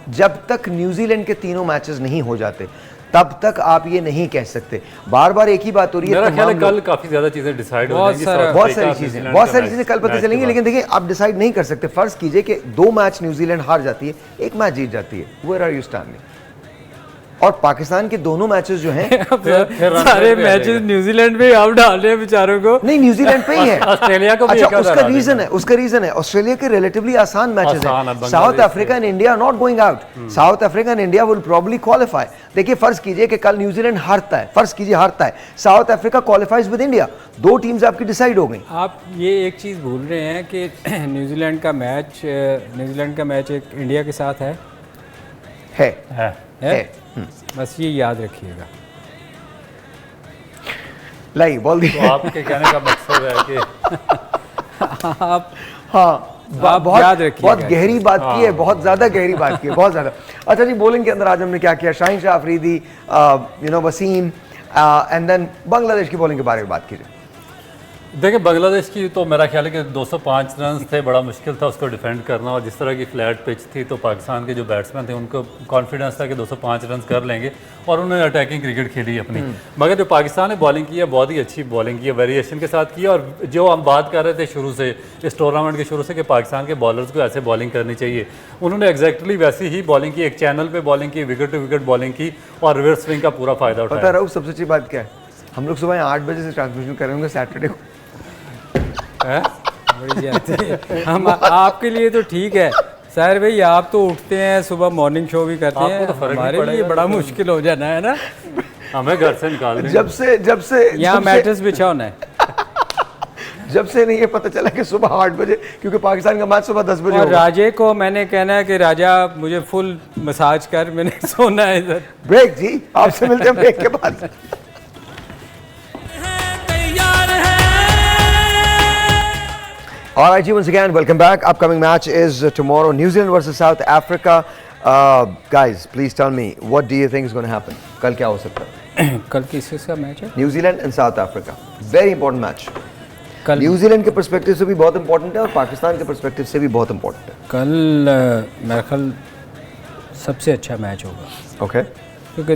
जब तक न्यूजीलैंड के 3 मैचेस नहीं हो जाते तब तक आप ये नहीं कह सकते। बार बार एक ही बात हो रही है। मेरा ख्याल है कल काफी ज्यादा चीजें डिसाइड हो जाएंगी, बहुत सारी चीजें कल पता चलेंगी। लेकिन देखिए, आप डिसाइड नहीं कर सकते। फर्ज कीजिए कि 2 मैच न्यूजीलैंड हार जाती है, 1 मैच जीत जाती है, वेयर आर यू स्टैंडिंग? और पाकिस्तान के दोनों मैचेस जो हैं सारे मैचेस न्यूजीलैंड में आप डाल रहे हैं बेचारों को। नहीं, न्यूजीलैंड पे ही है। ऑस्ट्रेलिया को भी अच्छा, उसका रीजन है ऑस्ट्रेलिया के रिलेटिवली आसान मैचेस हैं। South Africa and India not going out, south Africa and India will probably qualify. देखिए, फर्ज कीजिए कि कल न्यूजीलैंड हारता है, south Africa qualifies with India, 2 teams आपकी डिसाइड हो गई। आप ये एक चीज़ भूल रहे हैं कि न्यूजीलैंड का मैच एक इंडिया के साथ है? बस ये याद रखिएगा। लाई बोल दी। तो आपके कहने का मकसद है कि आप बहुत याद रखिएगा। बहुत गहरी बात की है, बहुत ज्यादा गहरी बात की है, बहुत ज्यादा। अच्छा जी, बॉलिंग के अंदर आज हमने क्या किया? शाहीन शाह अफरीदी, वसीम, एंड देन बांग्लादेश की बॉलिंग के बारे में बात कीजिए। देखिए, बांग्लादेश की तो मेरा ख्याल है कि 205 रन थे, बड़ा मुश्किल था उसको डिफेंड करना। और जिस तरह की फ्लैट पिच थी तो पाकिस्तान के जो बैट्समैन थे उनको कॉन्फिडेंस था कि 205 रन कर लेंगे और उन्होंने अटैकिंग क्रिकेट खेली अपनी। मगर जो पाकिस्तान ने बॉलिंग की है, बहुत ही अच्छी बॉलिंग की है, वेरिएशन के साथ की है। और जो हम बात कर रहे थे शुरू से, इस टूर्नामेंट के शुरू से, कि पाकिस्तान के बॉलर्स को ऐसे बॉलिंग करनी चाहिए, उन्होंने एग्जैक्टली वैसी ही बॉलिंग की, एक चैनल पर बॉलिंग की, विकेट टू विकेट बॉलिंग की और रिवर्स स्विंग का पूरा फायदा उठाया। पता रहा सबसे अच्छी बात क्या है? हम लोग सुबह 8 बजे से ट्रांसमिशन करेंगे सैटरडे को। हम आपके लिए तो ठीक है साहिर भाई, आप तो उठते हैं सुबह, मॉर्निंग शो भी करते हैं, हमारे लिए बड़ा मुश्किल हो जाना है ना, हमें घर से निकाल दें। जब से यहाँ मैट्रेस बिछाना है। जब से नहीं ये पता चला कि सुबह 8 बजे, क्योंकि पाकिस्तान का मैच सुबह 10 बजे और राजे को मैंने कहना है कि राजा मुझे फुल मसाज कर, मैंने सोना है इधर। ब्रेक जी, आपसे मिलते हैं ब्रेक के बाद। All right, once again, welcome back. Upcoming match is tomorrow, New Zealand versus South Africa. Guys, please tell me, what do you think is going to happen? कल क्या हो सकता है? कल किसका मैच है? New Zealand and south Africa, very important match. कल New Zealand के पर्सपेक्टिव से भी बहुत इंपॉर्टेंट है और पाकिस्तान के पर्सपेक्टिव से भी बहुत इंपॉर्टेंट है। कल मेरा ख्याल सबसे अच्छा मैच होगा, ओके क्योंकि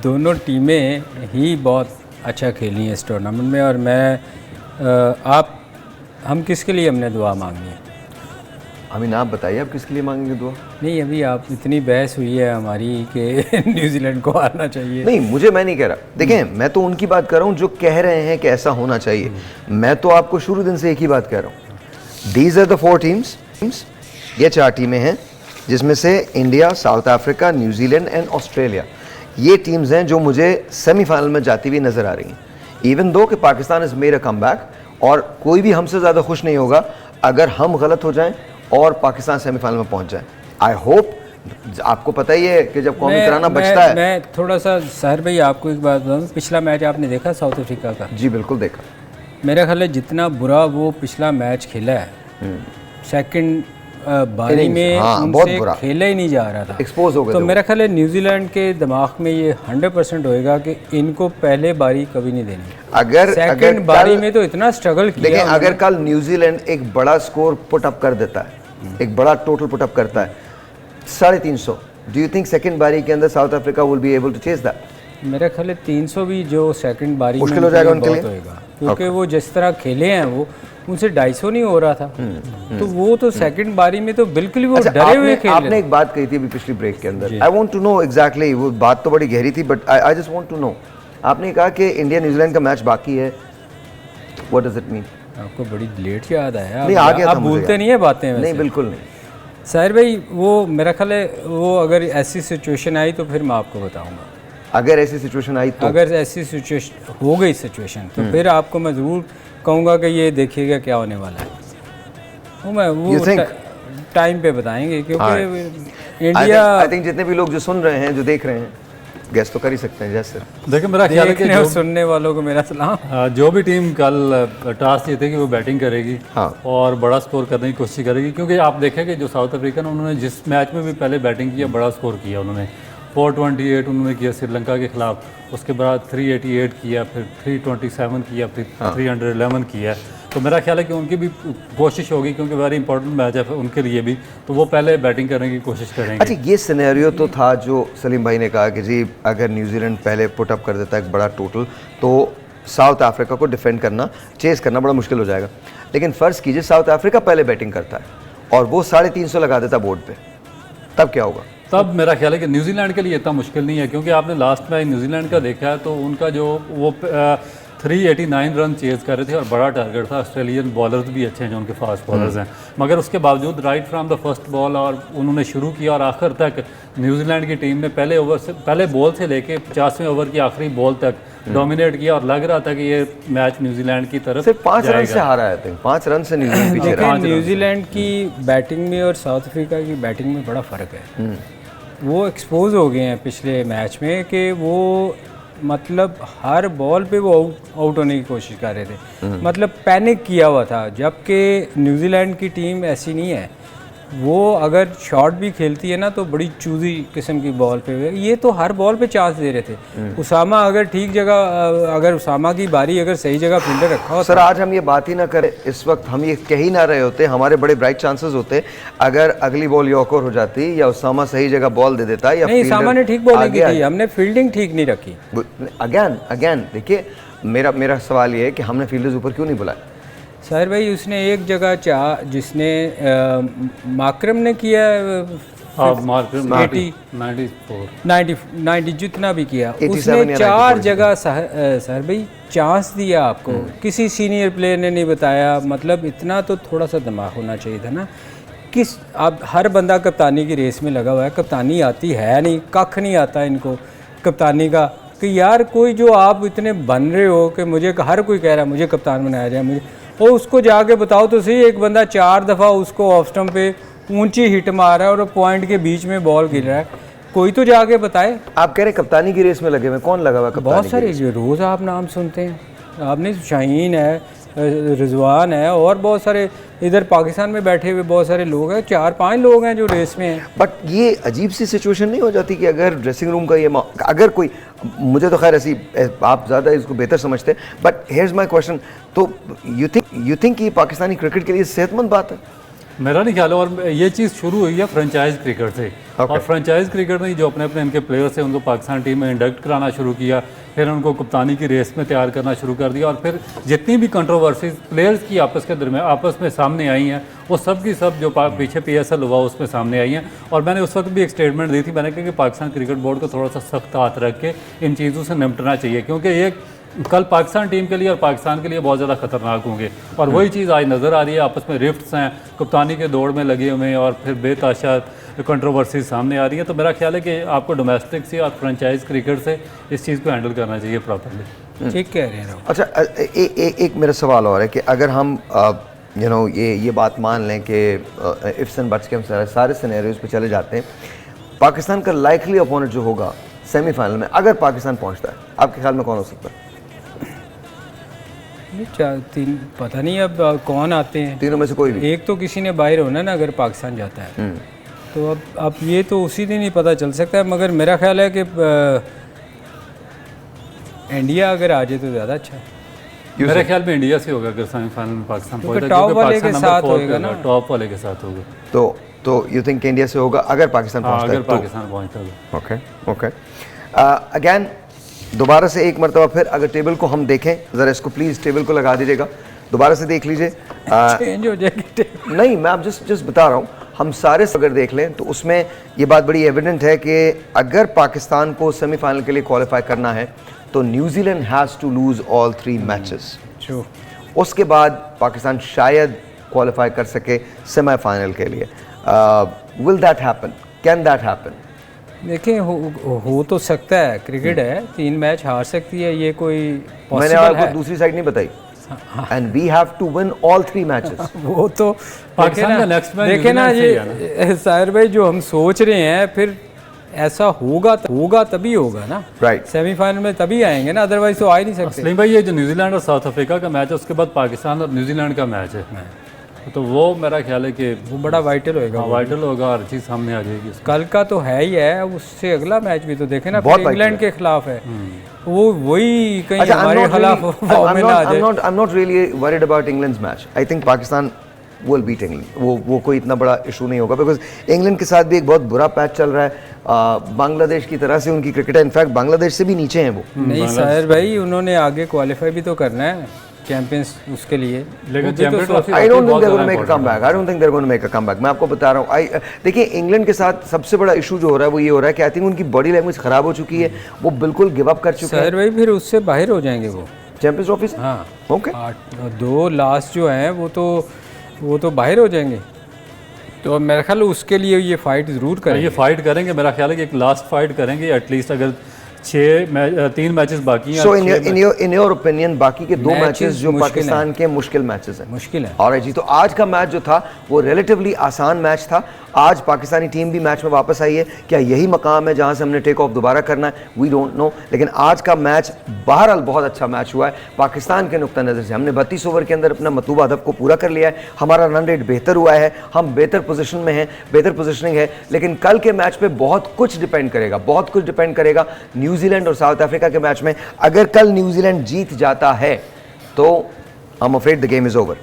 दोनों टीमें ही बहुत अच्छा खेली हैं इस टूर्नामेंट में। और हम किसके लिए हमने दुआ मांगी है? अमीन आप बताइए, आप किसके लिए मांगेंगे दुआ? नहीं, अभी आप इतनी बहस हुई है हमारी कि न्यूजीलैंड को हारना चाहिए। नहीं, मैं नहीं कह रहा। देखें, मैं तो उनकी बात कर रहा हूँ जो कह रहे हैं कि ऐसा होना चाहिए। मैं तो आपको शुरू दिन से एक ही बात कह रहा हूँ। दीज आर द 4 टीम्स, ये 4 टीमें हैं जिसमें से India, South Africa, New Zealand and Australia, ये टीम्स हैं जो मुझे सेमीफाइनल में जाती हुई नजर आ रही हैं। इवन दो कि Pakistan is made a comeback, और कोई भी हमसे ज़्यादा खुश नहीं होगा अगर हम गलत हो जाएं और पाकिस्तान सेमीफाइनल में पहुंच जाए। आई होप, आपको पता ही है कि जब कौमी तराना बचता है। मैं थोड़ा सा सहर भाई आपको एक बात बताऊँ, पिछला मैच आपने देखा साउथ अफ्रीका का? जी बिल्कुल देखा। मेरा ख्याल है जितना बुरा वो पिछला मैच खेला है, सेकंड बारी में उनसे खेला ही नहीं जा रहा था, एक्सपोज हो गए। तो मेरा ख्याल है न्यूजीलैंड के दिमाग में ये 100% होएगा कि इनको पहले बारी कभी नहीं देनी। अगर सेकंड बारी में तो इतना स्ट्रगल किया। लेकिन अगर कल न्यूजीलैंड एक बड़ा स्कोर पुट अप कर देता है, एक बड़ा टोटल पुट अप करता है 350, डू यू थिंक सेकंड बारी के अंदर South Africa will be able to chase that? मेरा ख्याल है 300 भी जो सेकंड बारी मुश्किल हो जाएगा उनके लिए, क्योंकि वो जिस तरह खेले हैं वो उनसे 250 नहीं हो रहा था। तो वो तो सेकंड बारी में तो बिल्कुल ही वो डरे हुए खेल रहे। आपने एक बात कही थी अभी पिछली ब्रेक के अंदर, I want to know exactly, वो बात तो बड़ी गहरी थी but I just want to know. आपने कहा कि इंडिया न्यूजीलैंड का मैच बाकी है, व्हाट डज इट मीन? आपको बड़ी लेट याद आया। नहीं, आ गया था, आप भूलते नहीं है बातें? नहीं, बिल्कुल नहीं। साहिर भाई, वो मेरा ख्याल है वो अगर ऐसी सिचुएशन आई तो फिर मैं आपको बताऊंगा। अगर ऐसी सिचुएशन आई तो? अगर ऐसी सिचुएशन हो गई सिचुएशन तो फिर आपको मैं ज़रूर कहूँगा कि ये देखिएगा क्या होने वाला है। वो टाइम पे बताएंगे, क्योंकि इंडिया, आई थिंक जितने भी लोग जो सुन रहे हैं, जो देख रहे हैं, गेस तो कर ही सकते हैं। जैसे देखिए, मेरा ख्याल है कि जो सुनने वालों को मेरा सलाम। जो भी टीम कल टॉस जीतेगी वो बैटिंग करेगी और बड़ा स्कोर करने की कोशिश करेगी, क्योंकि आप देखेंगे जो साउथ अफ्रीकन, उन्होंने जिस मैच में भी पहले बैटिंग किया बड़ा स्कोर किया। उन्होंने 428 उन्होंने किया श्रीलंका के खिलाफ, उसके बाद 388 किया, फिर 327 किया, फिर 311 किया। तो मेरा ख्याल है कि उनकी भी कोशिश होगी, क्योंकि वेरी इंपॉर्टेंट मैच है उनके लिए भी, तो वो पहले बैटिंग करने की कोशिश करेंगे। अच्छा, ये सिनेरियो तो था जो सलीम भाई ने कहा कि जी अगर न्यूजीलैंड पहले पुट अप कर देता है एक बड़ा टोटल, तो साउथ अफ्रीका को डिफेंड करना, चेस करना बड़ा मुश्किल हो जाएगा। लेकिन फ़र्ज़ कीजिए साउथ अफ्रीका पहले बैटिंग करता है और वो 350 लगा देता बोर्ड पे, तब क्या होगा? तब मेरा ख्याल है कि न्यूजीलैंड के लिए इतना मुश्किल नहीं है, क्योंकि आपने लास्ट मैच न्यूजीलैंड का देखा है तो उनका जो वो 389 रन चेज कर रहे थे और बड़ा टारगेट था। ऑस्ट्रेलियन बॉलर्स भी अच्छे हैं जो उनके फास्ट बॉलर्स हैं, मगर उसके बावजूद right from the first ball और उन्होंने शुरू किया और आखिर तक न्यूजीलैंड की टीम ने पहले बॉल से लेके 50वें ओवर की आखिरी बॉल तक डोमिनेट किया और लग रहा था कि ये मैच न्यूजीलैंड की तरफ सिर्फ 5 रन से हारा है। 5 रन से न्यूजीलैंड पीछे रहा। न्यूजीलैंड की बैटिंग में और साउथ अफ्रीका की बैटिंग में बड़ा फ़र्क है। वो एक्सपोज हो गए हैं पिछले मैच में कि वो मतलब हर बॉल पे वो आउट होने की कोशिश कर रहे थे, मतलब पैनिक किया हुआ था। जबकि न्यूजीलैंड की टीम ऐसी नहीं है, वो अगर शॉट भी खेलती है ना तो बड़ी चूजी किस्म की बॉल पे, ये तो हर बॉल पे चांस दे रहे थे। उसामा अगर ठीक जगह, अगर उसामा की बारी अगर सही जगह फील्डर रखा हो। सर आज हम ये बात ही ना करें, इस वक्त हम ये कह ही ना रहे होते, हमारे बड़े ब्राइट चांसेस होते अगर अगली बॉल यॉर्कर हो जाती या उसामा सही जगह बॉल दे देता। या नहीं, उसामा ने ठीक बॉलिंग की थी, हमने फील्डिंग ठीक नहीं रखी। अगेन देखिए, मेरा सवाल ये है कि हमने फील्डर्स ऊपर क्यों नहीं बुलाया? साहिर भाई, उसने एक जगह जिसने माकरम ने किया 90 जितना भी किया, उसने 4 जगह साहिर भाई चांस दिया आपको। किसी सीनियर प्लेयर ने नहीं बताया, मतलब इतना तो थोड़ा सा दिमाग होना चाहिए था ना। अब हर बंदा कप्तानी की रेस में लगा हुआ है, कप्तानी आती है नहीं, कख नहीं आता इनको कप्तानी का, कि यार कोई जो आप इतने बन रहे हो कि मुझे हर कोई कह रहा है मुझे कप्तान बनाया जाए, मुझे वो उसको जाके बताओ तो सही। एक बंदा 4 दफ़ा उसको ऑफ स्टंप पे ऊंची हिट मार रहा है और पॉइंट के बीच में बॉल गिर रहा है, कोई तो जाके बताए। आप कह रहे कप्तानी की रेस में लगे हुए, कौन लगा हुआ कप्तानी? बहुत सारे रोज़ आप नाम सुनते हैं। आपने शाहीन है, रिजवान है और बहुत सारे इधर पाकिस्तान में बैठे हुए बहुत सारे लोग हैं, 4-5 लोग हैं जो रेस में हैं। बट ये अजीब सी सिचुएशन नहीं हो जाती कि अगर ड्रेसिंग रूम का ये अगर कोई, मुझे तो खैर ऐसी, आप ज़्यादा इसको बेहतर समझते हैं, बट हियर्स माय क्वेश्चन, तो यू थिंक कि पाकिस्तानी क्रिकेट के लिए सेहतमंद बात है? मेरा नहीं ख्याल है। और ये चीज़ शुरू हुई है फ्रेंचाइज क्रिकेट से। और फ्रेंचाइज क्रिकेट ने जो अपने अपने इनके प्लेयर्स हैं उनको पाकिस्तान टीम में इंडक्ट कराना शुरू किया, फिर उनको कप्तानी की रेस में तैयार करना शुरू कर दिया, और फिर जितनी भी कंट्रोवर्सीज प्लेयर्स की आपस में सामने आई हैं वो सब की सब जो पीछे PSL हुआ उसमें सामने आई हैं। और मैंने उस वक्त भी एक स्टेटमेंट दी थी, मैंने कहा कि पाकिस्तान क्रिकेट बोर्ड को थोड़ा सा सख्त हाथ रख के इन चीज़ों से निपटना चाहिए, क्योंकि ये कल पाकिस्तान टीम के लिए और पाकिस्तान के लिए बहुत ज़्यादा खतरनाक होंगे। और वही चीज़ आज नज़र आ रही है, आपस में रिफ्ट्स हैं, कप्तानी के दौड़ में लगे हुए हैं, और फिर बेताशा कंट्रोवर्सी सामने आ रही है। तो मेरा ख्याल है कि आपको डोमेस्टिक से और फ्रेंचाइज क्रिकेट से इस चीज़ को हैंडल करना चाहिए प्रॉपरली। ठीक कह रहे हैं। अच्छा, एक मेरा सवाल और है कि अगर हम ये बात मान लें कि इफ्स एंड बट्स के हम सारे सिनेरियोज पे चले जाते हैं, पाकिस्तान का लाइकली अपोनेंट जो होगा सेमीफाइनल में, अगर पाकिस्तान पहुंचता है, आपके ख्याल में कौन हो सकता है? पता नहीं अब कौन आते हैं, तीनों में से कोई भी एक तो किसी ने बाहर होना ना अगर पाकिस्तान जाता है। तो अब ये तो उसी दिन ही पता चल सकता है, मगर मेरा ख्याल है कि इंडिया अगर आ जाए तो ज़्यादा अच्छा है। मेरे ख्याल में इंडिया से होगा अगर सेमीफाइनल में पाकिस्तान पहुंचता है, टॉप वाले के साथ होगा ना, टॉप वाले के साथ होगा। तो यू थिंक इंडिया से होगा अगर पाकिस्तान पहुंचता है? अगर पाकिस्तान पहुंचता है। ओके। अगेन दोबारा से एक मरतबा फिर अगर टेबल को हम देखें, ज़रा इसको प्लीज़ टेबल को लगा दीजिएगा, दोबारा से देख लीजिए। चेंज हो जाएगी नहीं, मैं आप जस्ट बता रहा हूँ, हम सारे अगर देख लें तो उसमें ये बात बड़ी एविडेंट है कि अगर पाकिस्तान को सेमीफाइनल के लिए क्वालिफाई करना है तो New Zealand has to lose all 3 matches. उसके बाद पाकिस्तान शायद क्वालिफाई कर सके सेमीफाइनल के लिए। Will that happen? Can that happen? देखिए हो तो सकता है, क्रिकेट है, 3 मैच हार सकती है, ये कोई मैंने पॉसिबल आपको है। दूसरी साइड नहीं बताई, and we have to win all 3 matches. वो तो पाकिस्तान का नेक्स्ट मैच देखे ना, ये साहिर भाई जो हम सोच रहे हैं, फिर ऐसा होगा तभी होगा ना, राइट। सेमीफाइनल में तभी आएंगे ना, अदरवाइज तो आ ही नहीं सकते। सलीम भाई, ये जो न्यूजीलैंड और साउथ अफ्रीका का मैच है, उसके बाद पाकिस्तान और न्यूजीलैंड का मैच है, तो वो मेरा ख्याल है कि वो बड़ा वाइटल होएगा। वाइटल होगा, हर चीज़ सामने आ जाएगी। कल का तो है ही है, उससे अगला मैच भी तो देखे ना, बहुत इंग्लैंड के खिलाफ है, वो वही कहीं हमारे खिलाफ फॉर्म में ना आ जाए। I'm not really worried about England's match. I think Pakistan will beat England. वो कोई इतना बड़ा इशू नहीं होगा, बिकॉज इंग्लैंड के साथ भी एक बहुत बुरा पैच चल रहा है। बांग्लादेश की तरह से उनकी क्रिकेटर, इनफैक्ट बांग्लादेश से भी नीचे हैं वो। नहीं साहिर भाई, उन्होंने आगे क्वालिफाई भी तो करना है चैंपियंस उसके लिए, लेकिन I don't think they're going to make a comeback. I don't think they're going to make a comeback. मैं आपको बता रहा हूँ, देखिए इंग्लैंड के साथ सबसे बड़ा इशू जो हो रहा है वो ये हो रहा है कि आई थिंक उनकी बॉडी लैंग्वेज खराब हो चुकी है, वो बिल्कुल गिव अप कर चुके हैं। साहिर भाई फिर उससे बाहर हो जाएंगे वो चैंपियंस ट्रॉफी से। हाँ ओके, 2 लास्ट जो हैं वो तो बाहर हो जाएंगे, तो मेरा ख्याल है उसके लिए ये फाइट ज़रूर करेंगे। ये फाइट करेंगे, मेरा ख्याल है कि एक लास्ट फाइट करेंगे एटलीस्ट, अगर 3 मैचेस बाकी हैं। सो इन योर ओपिनियन बाकी के 2 मैचेस जो पाकिस्तान के मुश्किल मैचेस हैं? मुश्किल है। और जी, तो आज का मैच जो था वो रिलेटिवली आसान मैच था। आज पाकिस्तानी टीम भी मैच में वापस आई है, क्या यही मकाम है जहां से हमने टेक ऑफ दोबारा करना है? वी डोंट नो, लेकिन आज का मैच बहरहाल बहुत अच्छा मैच हुआ है पाकिस्तान के नुक्ता नज़र से। हमने 32 ओवर के अंदर अपना मतलूबा हदफ को पूरा कर लिया है, हमारा रन रेट बेहतर हुआ है, हम बेहतर पोजीशन में हैं, बेहतर पोजीशनिंग है। लेकिन कल के मैच पे बहुत कुछ डिपेंड करेगा न्यूजीलैंड और साउथ अफ्रीका के मैच में। अगर कल न्यूजीलैंड जीत जाता है तो I am afraid the game is over,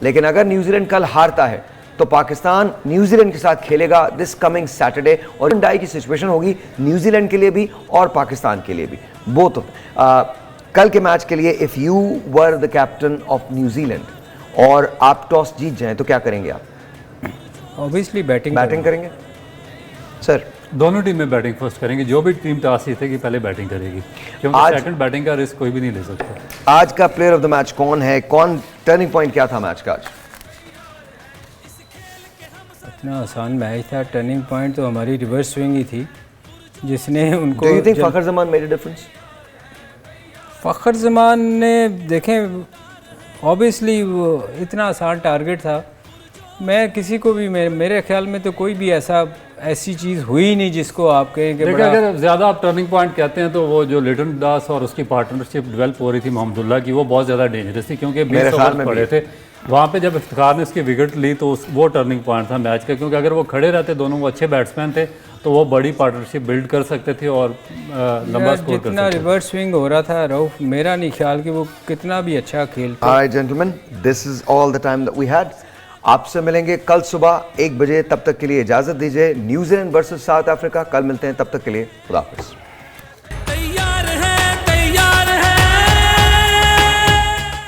लेकिन अगर न्यूजीलैंड कल हारता है तो पाकिस्तान न्यूजीलैंड के साथ खेलेगा दिस कमिंग सैटरडे, और डाई की सिचुएशन होगी न्यूजीलैंड के लिए भी और पाकिस्तान के लिए भी, बोथ। कल के मैच के लिए if you were the captain of New Zealand और आप टॉस जीत जाएं तो क्या करेंगे आप? ऑब्वियसली बैटिंग करेंगे सर? दोनों टीमें बैटिंग फर्स्ट करेंगी, जो भी टीम टॉस जीतेगी पहले बैटिंग करेगी, क्योंकि सेकंड बैटिंग का रिस्क कोई भी नहीं ले सकता। आज का प्लेयर ऑफ द मैच कौन है? कौन टर्निंग पॉइंट क्या था मैच का आज? इतना आसान मैच था, टर्निंग पॉइंट तो हमारी रिवर्स स्विंग ही थी जिसने उनको। Do you think Fakhar Zaman made a difference? Fakhar Zaman ने, देखें ऑब्वियसली वो इतना आसान टारगेट था, मैं किसी को भी मेरे ख्याल में तो कोई भी ऐसा ऐसी चीज़ हुई ही नहीं जिसको आप कहें कि देखिए बड़ा अगर ज़्यादा आप टर्निंग पॉइंट कहते हैं तो वो जो लिटन दास और उसकी पार्टनरशिप डेवलप हो रही थी मोहम्मदुल्ला की, वो बहुत ज़्यादा डेंजरस थी क्योंकि 20 मेरे ख्याल ओवर में पड़े थे वहाँ पे। जब इफ्तिखार ने उसकी विकेट ली तो वो टर्निंग पॉइंट था मैच का, क्योंकि अगर वो खड़े रहते दोनों, वो अच्छे बैट्समैन थे, तो वो बड़ी पार्टनरशिप बिल्ड कर सकते थे और लंबा स्कोर कर जितना सकते थे। रिवर्स स्विंग हो रहा था रऊफ, मेरा नहीं ख्याल कि वो कितना भी अच्छा खेलता। Alright, gentlemen, this is all the time that we had. आपसे मिलेंगे कल सुबह 1 बजे, तब तक के लिए इजाजत दीजिए। न्यूजीलैंड वर्सेस साउथ अफ्रीका कल मिलते हैं, तब तक के लिए खुदा हाफिज़।